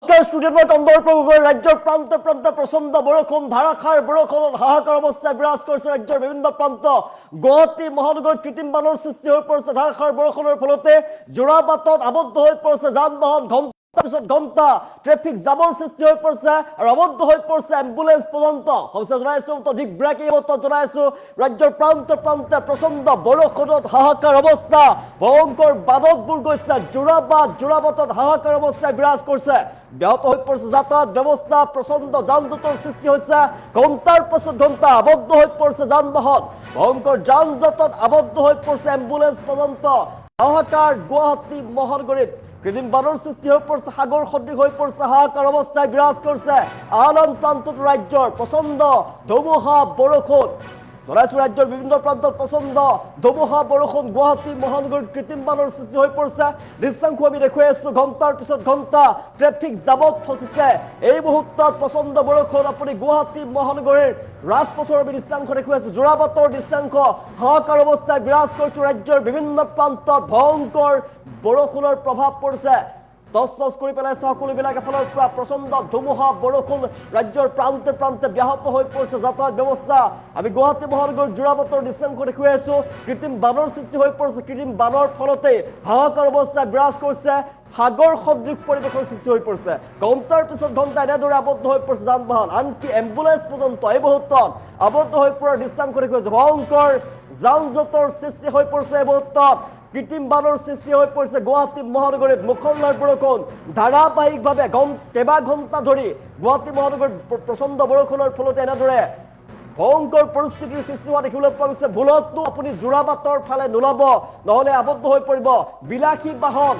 স্টুডিওত অন্দৰপ্ৰভুগৰ ৰাজ্যেৰ প্ৰান্ত প্ৰান্ত প্ৰচন্ড বৰষুণ ধাৰাসাৰ বৰষুণত হাহাকাৰ অবস্থায় বিৰাজ কৰছে ৰাজ্যেৰ বিভিন্ন প্ৰান্ত গুৱাহাটী মহানগৰ কৃত্ৰিম বানৰ সৃষ্টি হৈ পৰিছে ধাৰাসাৰ বৰষুণৰ ফলতে জোৰাবাটত আবদ্ধ হৈ পৰিছে যান বাহন ঘণ্টা ট্ৰেফিক জামৰ সৃষ্টি হৈ পৰিছে আৰু আবদ্ধ হৈ পৰিছে এম্বুলেন্স পৰ্যন্ত হৈছে জনাইছো অধিক ব্ৰেকিং অৱস্থাত জনাইছো ৰাজ্যৰ প্ৰান্ত প্ৰান্তে প্ৰচণ্ড বৰষুণত হাহাকাৰ অৱস্থা ভয়ংকৰ বাদকবোৰ গৈছে জোৰাবাটত হাহাকাৰ অৱস্থায় বিৰাজ কৰিছে ব্যাহত হৈ পৰিছে যাতায়াত ব্যৱস্থা প্ৰচণ্ড যান জঁটৰ সৃষ্টি হৈছে ঘণ্টাৰ পাছত ঘণ্টা আবদ্ধ হৈ পৰিছে যান বাহন ভয়ংকৰ যান জঁটত আবদ্ধ হৈ পৰিছে এম্বুলেন্স পৰ্যন্ত হাহাকাৰ গুৱাহাটী মহানগৰীত কৃত্ৰিম বানৰ সৃষ্টি হৈ পৰিছে সাগৰ সদৃশ হৈ পৰিছে হাহাকাৰ অৱস্থায় বিৰাজ কৰিছে আন প্ৰান্তত ৰাজ্যৰ প্ৰচণ্ড ধুমুহা বৰষুণ জনাইছো ৰাজ্যৰ বিভিন্ন প্ৰান্তত প্ৰচণ্ড ধুমুহা বৰষুণ গুৱাহাটী মহানগৰীত কৃত্ৰিম বানৰ সৃষ্টি হৈ পৰিছে দৃশ্যাংশ আমি দেখুৱাই আছো ঘণ্টাৰ পিছত ঘণ্টা ট্ৰেফিক জামত ফচিছে এই মুহূৰ্তত প্ৰচণ্ড বৰষুণ আপুনি গুৱাহাটী মহানগৰীৰ ৰাজপথৰ আমি দৃশ্যাংশ দেখুৱাই আছো জোৰাবাটৰ দৃশ্যাংশ হাহাকাৰ অৱস্থায় বিৰাজ কৰিছে ৰাজ্যৰ বিভিন্ন প্ৰান্তত ভয়ংকৰ বৰষুণৰ প্ৰভাৱ পৰিছে তছনছ কৰি পেলাইছে সকলোবিলাক এফালৰ পৰা প্ৰচণ্ড ধুমুহা বৰষুণ ৰাজ্যৰ প্ৰান্তে প্ৰান্তে ব্যাহত হৈ পৰিছে যাতায়াত ব্যৱস্থা আমি গুৱাহাটী মহানগৰ জোৰাবাটৰ দৃশ্যাংশ দেখুৱাই আছো কৃত্ৰিম বানৰ সৃষ্টি হৈ পৰিছে কৃত্ৰিম বানৰ ফলতে হাহাকাৰ অৱস্থায় বিৰাজ কৰিছে সাগৰ সদৃশ পৰিৱেশৰ সৃষ্টি হৈ পৰিছে ঘণ্টাৰ পিছত ঘণ্টা এনেদৰে আবদ্ধ হৈ পৰিছে যান বাহন আনকি এম্বুলেন্স পৰ্যন্ত এই মুহূৰ্তত আবদ্ধ হৈ পৰাৰ দৃশ্যাংশ দেখুৱাইছে ভয়ংকৰ যান জঁটৰ সৃষ্টি হৈ পৰিছে এই মুহূৰ্তত কৃত্ৰিম বানৰ সৃষ্টি হৈ পৰিছে গুৱাহাটী মহানগৰীত মুখলধাৰ বৰষুণ ধাৰাবাহিকভাৱে কেইবা ঘণ্টা ধৰি গুৱাহাটী মহানগৰীত প্ৰচণ্ড বৰষুণৰ ফলতে এনেদৰে ভয়ংকৰ পৰিস্থিতিৰ সৃষ্টি হোৱা দেখিবলৈ পোৱা গৈছে ভুলতো আপুনি জোৰাবাটৰ ফালে নোলাব নহ'লে আবদ্ধ হৈ পৰিব বিলাসী বাহন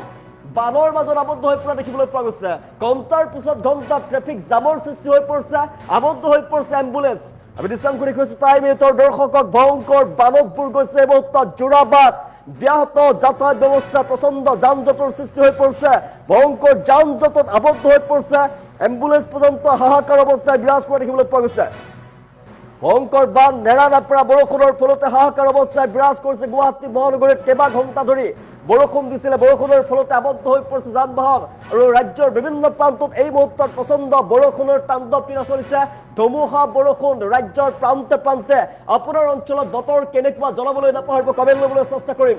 বানৰ মাজত আবদ্ধ হৈ পৰা দেখিবলৈ পোৱা গৈছে ঘণ্টাৰ পিছত ঘণ্টা ট্ৰেফিক জামৰ সৃষ্টি হৈ পৰিছে আবদ্ধ হৈ পৰিছে এম্বুলেন্স আমি দৃশ্যাংশ দেখুৱাইছো টাইম এইটৰ দৰ্শকক ভয়ংকৰ বানকবোৰ গৈছে এই মুহূৰ্তত জোৰাবাট ব্যাহত যাতায়াত ব্যৱস্থা প্ৰচণ্ড যান জঁটৰ সৃষ্টি হৈ পৰিছে ভয়ংকৰ যান জঁটত আবদ্ধ হৈ পৰিছে এম্বুলেন্স পৰ্যন্ত হাহাকাৰ অৱস্থায় বিৰাজ কৰা দেখিবলৈ পোৱা গৈছে ভয়ংকৰ বান নেৰানেপেৰা বৰষুণৰ ফলতে হাহাকাৰ অৱস্থায় বিৰাজ কৰিছে গুৱাহাটী মহানগৰীত কেইবা ঘণ্টা ধৰি বৰষুণ দিছিলে বৰষুণৰ ফলতে আবদ্ধ হৈ পৰিছে যান বাহন আৰু ৰাজ্যৰ বিভিন্ন প্ৰান্তত এই মুহূৰ্তত প্ৰচণ্ড বৰষুণৰ তাণ্ডৱ ক্ৰীড়া চলিছে ধুমুহা বৰষুণ ৰাজ্যৰ প্ৰান্তে প্ৰান্তে আপোনাৰ অঞ্চলত বতৰ কেনেকুৱা জনাবলৈ নাপাহৰিব কমেণ্ট ল'বলৈ চেষ্টা কৰিম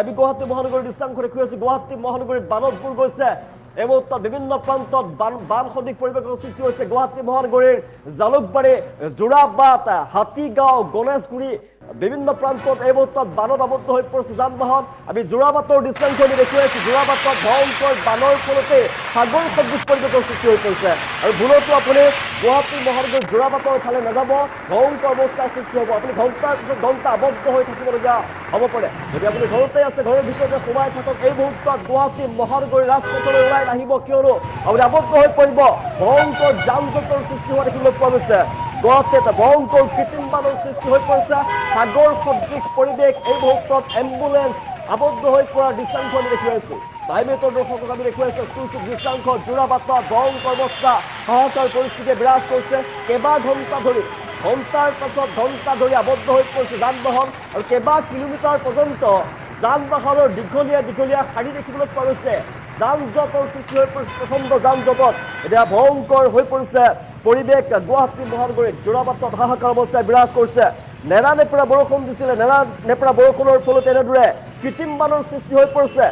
আমি গুৱাহাটী মহানগৰীৰ দৃশ্যাংশ দেখুৱাই আছো গুৱাহাটী মহানগৰীত বানতবোৰ গৈছে এই মুহূৰ্তত বিভিন্ন প্ৰান্তত বান সদৃশ পৰিৱেশৰ সৃষ্টি হৈছে গুৱাহাটী মহানগৰীৰ জালুকবাৰী জোৰাবাট হাতীগাঁও গণেশগুৰি বিভিন্ন প্ৰান্তত এই মুহূৰ্তত বানত আবদ্ধ হৈ পৰিছে যান বাহন আমি জোৰাবাটৰ দৃশ্যাংশ আমি দেখুৱাই আছো জোৰাবাটত ভয়ংকৰ বানৰ ফলতে সাগৰ সদৃশ পৰিৱেশৰ সৃষ্টি হৈ পৰিছে আৰু ভুলতো আপুনি গুৱাহাটী মহানগৰীৰ জোৰাবাটৰ ফালে নাযাব ভয়ংকৰ অৱস্থাৰ সৃষ্টি হ'ব আপুনি ঘণ্টাৰ পিছত ঘণ্টা আবদ্ধ হৈ থাকিবলগীয়া হ'ব পাৰে যদি আপুনি ঘৰতে আছে ঘৰৰ ভিতৰতে সোমাই থাকক এই মুহূৰ্তত গুৱাহাটী মহানগৰীৰ ৰাজপথলৈ ওলাই নাহিব কিয়নো আপুনি আবদ্ধ হৈ পৰিব ভয়ংকৰ যান জঁটৰ সৃষ্টি হোৱা দেখিবলৈ পোৱা গৈছে গুৱাহাটীত ভয়ংকৰ কৃত্ৰিম বানৰ সৃষ্টি হৈ পৰিছে সাগৰ সদৃশ পৰিৱেশ এই মুহূৰ্তত এম্বুলেন্স আবদ্ধ হৈ পৰাৰ দৃশ্যাংশ আমি দেখুৱাইছো টাইমেটৰ দৰ্শকক আমি দেখুৱাইছো এক্সক্লুচিভ দৃশ্যাংশ জোৰাবাটত ভয়ংকৰ অৱস্থা হাহাকাৰ পৰিস্থিতিয়ে বিৰাজ কৰিছে কেইবা ঘণ্টা ধৰি ঘণ্টাৰ পাছত ঘণ্টা ধৰি আবদ্ধ হৈ পৰিছে যান বাহন আৰু কেইবা কিলোমিটাৰ পৰ্যন্ত যান বাহনৰ দীঘলীয়া শাৰী দেখিবলৈ পোৱা গৈছে যান জঁটৰ সৃষ্টি হৈ পৰিছে প্ৰচণ্ড যান জঁটত এতিয়া ভয়ংকৰ হৈ পৰিছে পৰিৱেশ গুৱাহাটী মহানগৰীত জোৰাবাটত হাহাকাৰ অৱস্থায় বিৰাজ কৰিছে নেৰানেপেৰা বৰষুণ দিছিলে নেৰানেপেৰা বৰষুণৰ ফলত এনেদৰে কৃত্ৰিম বানৰ সৃষ্টি হৈ পৰিছে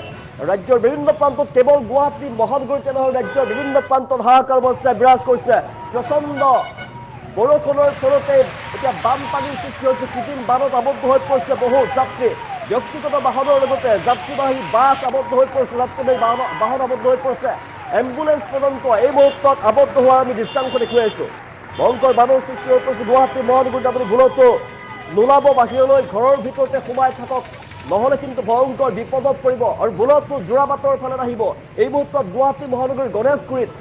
ৰাজ্যৰ বিভিন্ন প্ৰান্তত কেৱল গুৱাহাটী মহানগৰীতে নহয় ৰাজ্যৰ বিভিন্ন প্ৰান্তত হাহাকাৰ অৱস্থায় বিৰাজ কৰিছে প্ৰচণ্ড বৰষুণৰ ফলতে এতিয়া বানপানীৰ সৃষ্টি হৈছে কৃত্ৰিম বানত আবদ্ধ হৈ পৰিছে বহু যাত্ৰী ব্যক্তিগত বাহনৰ লগতে যাত্ৰীবাহী বাছ আবদ্ধ হৈ পৰিছে যাত্ৰীবাহী বাহন আবদ্ধ হৈ পৰিছে এম্বুলেন্স পৰ্যন্ত এই মুহূৰ্তত আবদ্ধ হোৱাৰ আমি দৃশ্যাংশ দেখুৱাই আছো ভয়ংকৰ বানৰ সৃষ্টি হৈ পৰিছে গুৱাহাটী মহানগৰীত আপুনি ভুলতো নোলাব বাহিৰলৈ ঘৰৰ ভিতৰতে সোমাই থাকক নহ'লে কিন্তু ভয়ংকৰ বিপদত পৰিব আৰু ভুলতো জোৰাবাটৰ ফালে নাহিব এই মুহূৰ্তত গুৱাহাটী মহানগৰীৰ গণেশগুৰিত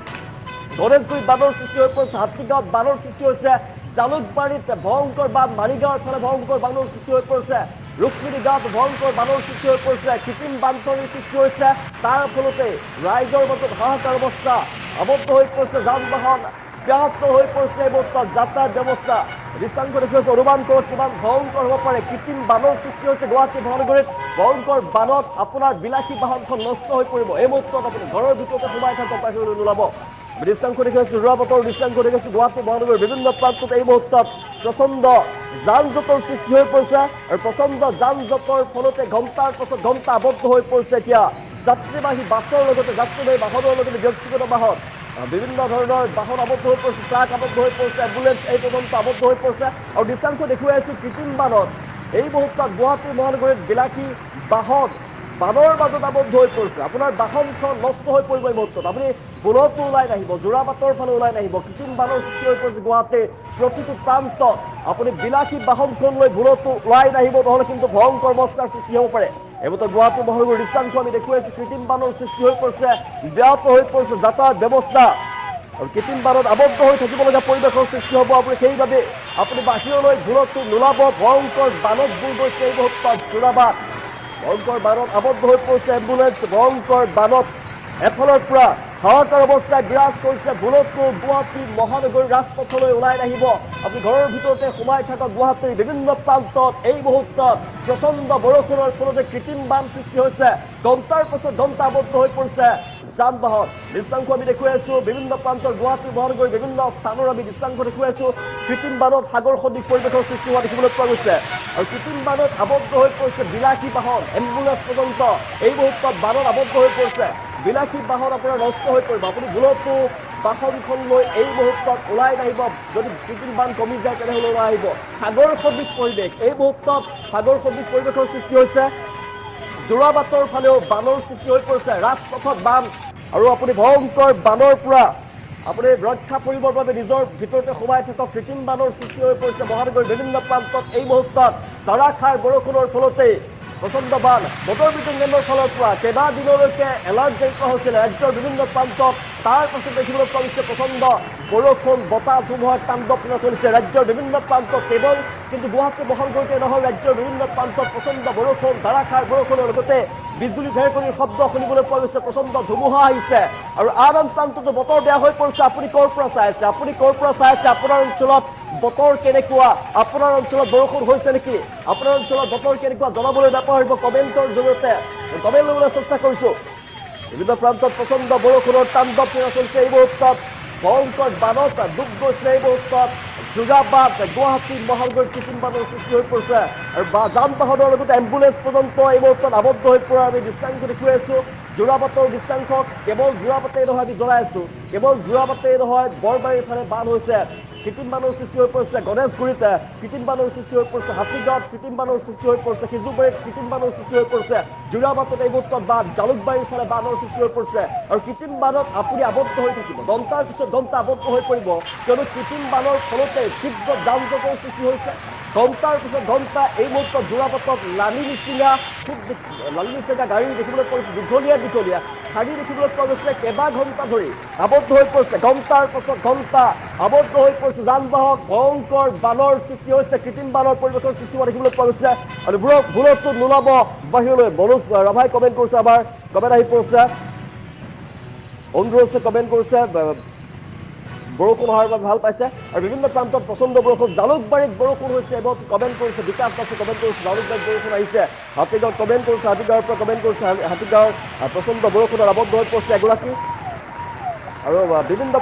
বানৰ সৃষ্টি হৈ পৰিছে হাতীগাঁৱত বানৰ সৃষ্টি হৈছে জালুকবাৰীত ভয়ংকৰ বান মাৰিগাঁৱৰ ফালে ভয়ংকৰ বানৰ সৃষ্টি হৈ পৰিছে ৰুক্মিণী গাঁৱত ভয়ংকৰ বানৰ সৃষ্টি হৈ পৰিছে কৃত্ৰিম বানপানীৰ সৃষ্টি হৈছে তাৰ ফলতে ৰাইজৰ মাজত হাহাকাৰ অৱস্থা আবদ্ধ হৈ পৰিছে যান বাহন ব্যাহত হৈ পৰিছে এই মুহূৰ্তত যাতায়াত ব্যৱস্থা দৃশ্যাংশ দেখুৱাইছে অনুমান কৰক কিমান ভয়ংকৰ হ'ব পাৰে কৃত্ৰিম বানৰ সৃষ্টি হৈছে গুৱাহাটী মহানগৰীত ভয়ংকৰ বানত আপোনাৰ বিলাসী বাহনখন নষ্ট হৈ পৰিব এই মুহূৰ্তত আপুনি ঘৰৰ ভিতৰতে সোমাই থাকক বাহিৰলৈ নোলাব দৃশ্যাংশ দেখি আছো যোৰাবাটৰ দৃশ্যাংশ দেখি আছো গুৱাহাটী মহানগৰীৰ বিভিন্ন প্ৰান্তত এই মুহূৰ্তত প্ৰচণ্ড যান জঁটৰ সৃষ্টি হৈ পৰিছে আৰু প্ৰচণ্ড যান জঁটৰ ফলতে ঘণ্টাৰ পাছত ঘণ্টা আবদ্ধ হৈ পৰিছে এতিয়া যাত্ৰীবাহী বাছৰ লগতে যাত্ৰীবাহী বাহনৰ লগতে ব্যক্তিগত বাহন বিভিন্ন ধৰণৰ বাহন আবদ্ধ হৈ পৰিছে ট্ৰাক আবদ্ধ হৈ পৰিছে এম্বুলেন্স এই পৰ্যন্ত আবদ্ধ হৈ পৰিছে আৰু দৃশ্যাংশ দেখুৱাই আছো কৃত্ৰিম বানত এই মুহূৰ্তত গুৱাহাটী মহানগৰীত বিলাসী বাহন বানৰ মাজত আবদ্ধ হৈ পৰিছে আপোনাৰ বাহনখন নষ্ট হৈ পৰিব এই মুহূৰ্তত আপুনি বুলতো ওলাই নাহিব যোৰাবাটৰ ফালে ওলাই নাহিব কৃত্ৰিম বানৰ সৃষ্টি হৈ পৰিছে গুৱাহাটীৰ প্ৰতিটো প্ৰান্তত আপুনি বিলাসী বাহনখন লৈ বুলতো ওলাই নাহিব নহ'লে কিন্তু ভয়ংকৰ অৱস্থাৰ সৃষ্টি হ'ব পাৰে এইমতে গুৱাহাটী মহানগৰীৰ দৃশ্যাংশ আমি দেখুৱাইছো কৃত্ৰিম বানৰ সৃষ্টি হৈ পৰিছে ব্যাহত হৈ পৰিছে যাতায়াত ব্যৱস্থা আৰু কৃত্ৰিম বানত আবদ্ধ হৈ থাকিবলগীয়া পৰিৱেশৰ সৃষ্টি হ'ব আপুনি সেইবাবে আপুনি বাহিৰলৈ বুলতো নোলাব ভয়ংকৰ বানত বুৰ গৈছে এই মুহূৰ্তত যোৰাবাট ভয়ংকৰ বানত আবদ্ধ হৈ পৰিছে এম্বুলেন্স ভয়ংকৰ বানত এফালৰ পৰা হাহাকাৰ অৱস্থাই বিৰাজ কৰিছে বুলতো গুৱাহাটী মহানগৰীৰ ৰাজপথলৈ ওলাই নাহিব আপুনি ঘৰৰ ভিতৰতে সোমাই থকা গুৱাহাটীৰ বিভিন্ন প্ৰান্তত এই মুহূৰ্তত প্ৰচণ্ড বৰষুণৰ ফলতে কৃত্ৰিম বান সৃষ্টি হৈছে ঘণ্টাৰ পাছত ঘণ্টা আবদ্ধ হৈ পৰিছে যান বাহন দৃশ্যাংশ আমি দেখুৱাই আছো বিভিন্ন প্ৰান্তৰ গুৱাহাটী মহানগৰীৰ বিভিন্ন স্থানৰ আমি দৃশ্যাংশ দেখুৱাই আছো কৃত্ৰিম বানত সাগৰ সদৃশ পৰিৱেশৰ সৃষ্টি হোৱা দেখিবলৈ পোৱা গৈছে আৰু কৃত্ৰিম বানত আবদ্ধ হৈ পৰিছে বিলাসী বাহন এম্বুলেন্স পৰ্যন্ত এই মুহূৰ্তত বানত আবদ্ধ হৈ পৰিছে বিলাসী বাহন আপোনাৰ নষ্ট হৈ পৰিব আপুনি বুলতো বাহনখন লৈ এই মুহূৰ্তত ওলাই নাহিব যদি কৃত্ৰিম বান কমি যায় তেনেহ'লে ওলাই আহিব সাগৰ সদৃশ পৰিৱেশ এই মুহূৰ্তত সাগৰ সদৃশ পৰিৱেশৰ সৃষ্টি হৈছে যোৰাবাটৰ ফালেও বানৰ সৃষ্টি হৈ পৰিছে ৰাজপথত বান আৰু আপুনি ভয়ংকৰ বানৰ পৰা আপুনি ৰক্ষা পৰিবৰ বাবে নিজৰ ভিতৰতে সোমাই থকা কৃত্ৰিম বানৰ সৃষ্টি হৈ পৰিছে মহানগৰীৰ বিভিন্ন প্ৰান্তত এই মুহূৰ্তত ধাৰাসাৰ বৰষুণৰ ফলতেই প্ৰচণ্ড বান বতৰ বিজ্ঞান কেন্দ্ৰৰ ফালৰ পৰা কেইবাদিনলৈকে এলাৰ্ট জাৰি কৰা হৈছিলে ৰাজ্যৰ বিভিন্ন প্ৰান্তত তাৰ পাছত দেখিবলৈ পোৱা গৈছে প্ৰচণ্ড বৰষুণ বতাহ ধুমুহাৰ তাণ্ডৱ চলিছে ৰাজ্যৰ বিভিন্ন প্ৰান্তত কেৱল কিন্তু গুৱাহাটী মহানগৰীতে নহয় ৰাজ্যৰ বিভিন্ন প্ৰান্তত প্ৰচণ্ড বৰষুণ ধাৰাসাৰ বৰষুণৰ লগতে বিজুলী ঢেৰেকনিৰ শব্দ শুনিবলৈ পোৱা গৈছে প্ৰচণ্ড ধুমুহা আহিছে আৰু আন প্ৰান্ততো বতৰ বেয়া হৈ পৰিছে আপুনি ক'ৰ পৰা চাই আছে আপোনাৰ অঞ্চলত বতৰ কেনেকুৱা আপোনাৰ অঞ্চলত বৰষুণ হৈছে নেকি আপোনাৰ অঞ্চলত বতৰ কেনেকুৱা জনাবলৈ নাপাহৰিব কমেণ্টৰ জৰিয়তে কমেণ্ট ল'বলৈ চেষ্টা কৰিছোঁ বিভিন্ন প্ৰান্তত প্ৰচণ্ড বৰষুণৰ তাণ্ডৱ চলিছে এই মুহূৰ্তত ভয়ংকৰ বানত ডুব গৈছে এই মুহূৰ্তত যোৰাবাট গুৱাহাটী মহানগৰীৰ কৃত্ৰিম বানৰ সৃষ্টি হৈ পৰিছে আৰু যান বাহনৰ লগতে এম্বুলেন্স পৰ্যন্ত এই মুহূৰ্তত আবদ্ধ হৈ পৰা আমি দৃশ্যাংশ দেখুৱাই আছো যোৰাবাটৰ দৃশ্যাংশ কেৱল যোৰাবাটেই নহয় আমি জনাই আছো কেৱল যোৰাবাটেই নহয় বৰবাৰীৰ ফালে বান হৈছে কৃত্ৰিম বানৰ সৃষ্টি হৈ পৰিছে গণেশগুৰিতে কৃত্ৰিম বানৰ সৃষ্টি হৈ পৰিছে হাতীগাঁৱত কৃত্ৰিম বানৰ সৃষ্টি হৈ পৰিছে সিজুবাৰীত কৃত্ৰিম বানৰ সৃষ্টি হৈ পৰিছে যোৰাবাটত এই মুহূৰ্তত বান জালুকবাৰীৰ ফালে বানৰ সৃষ্টি হৈ পৰিছে আৰু কৃত্ৰিম বানত আপুনি আবদ্ধ হৈ থাকিব ঘণ্টাৰ পিছত ঘণ্টা আবদ্ধ হৈ পৰিব কিয়নো কৃত্ৰিম বানৰ ফলতে তীব্ৰ যান জঁটৰ সৃষ্টি হৈছে ঘণ্টাৰ পিছত ঘণ্টা এই মুহূৰ্তত যোৰাবাটত লানি নিচিঙা গাড়ী দেখিবলৈ পৰিছে দীঘলীয়া শাৰী দেখিবলৈ পোৱা গৈছে কেইবা ঘণ্টা ধৰি আবদ্ধ হৈ পৰিছে ঘণ্টাৰ পাছত ঘণ্টা আবদ্ধ হৈ পৰিছে যান বাহন ভয়ংকৰ বানৰ সৃষ্টি হৈছে কৃত্ৰিম বানৰ পৰিৱেশৰ সৃষ্টি হোৱা দেখিবলৈ পোৱা গৈছে আৰু বুলতো নোলাব বাহিৰলৈ মনোজ ৰাভাই কমেণ্ট কৰিছে আমাৰ কমেণ্ট আহি পৰিছে অনুৰোধে কমেণ্ট কৰিছে বৰষুণ হোৱাৰ বাবে ভাল পাইছে আৰু বিভিন্ন প্ৰান্তত প্ৰচণ্ড বৰষুণ জালুকবাৰীত বৰষুণ হৈছে এবং কমেণ্ট কৰিছে বিকাশ দাসে কমেণ্ট কৰিছে জালুকবাৰীত বৰষুণ আহিছে হাতীগাঁৱত কমেণ্ট কৰিছে হাতীগাঁৱৰ পৰা কমেণ্ট কৰিছে হাতীগাঁৱৰ প্ৰচণ্ড বৰষুণত আবদ্ধ হৈ পৰিছে এগৰাকী আৰু বিভিন্ন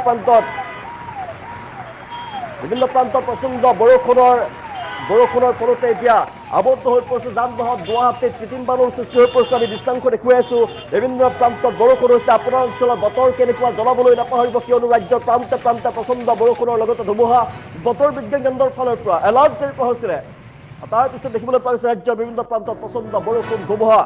প্ৰান্তত প্ৰচণ্ড বৰষুণৰ ফলতে এতিয়া আবদ্ধ হৈ পৰিছে যান বাহন গুৱাহাটীত কৃত্ৰিম বানৰ সৃষ্টি হৈ পৰিছে আমি দৃশ্যাংশ দেখুৱাই আছো বিভিন্ন প্ৰান্তত বৰষুণ হৈছে আপোনাৰ অঞ্চলত বতৰ কেনেকুৱা জনাবলৈ নাপাহৰিব কিয়নো ৰাজ্যৰ প্ৰান্তে প্ৰান্তে প্ৰচণ্ড বৰষুণৰ লগতে ধুমুহা বতৰ বিজ্ঞান কেন্দ্ৰৰ ফালৰ পৰা এলাৰ্ট জাৰি কৰা হৈছিলে তাৰপিছত দেখিবলৈ পোৱা গৈছে ৰাজ্যৰ বিভিন্ন প্ৰান্তত প্ৰচণ্ড বৰষুণ ধুমুহা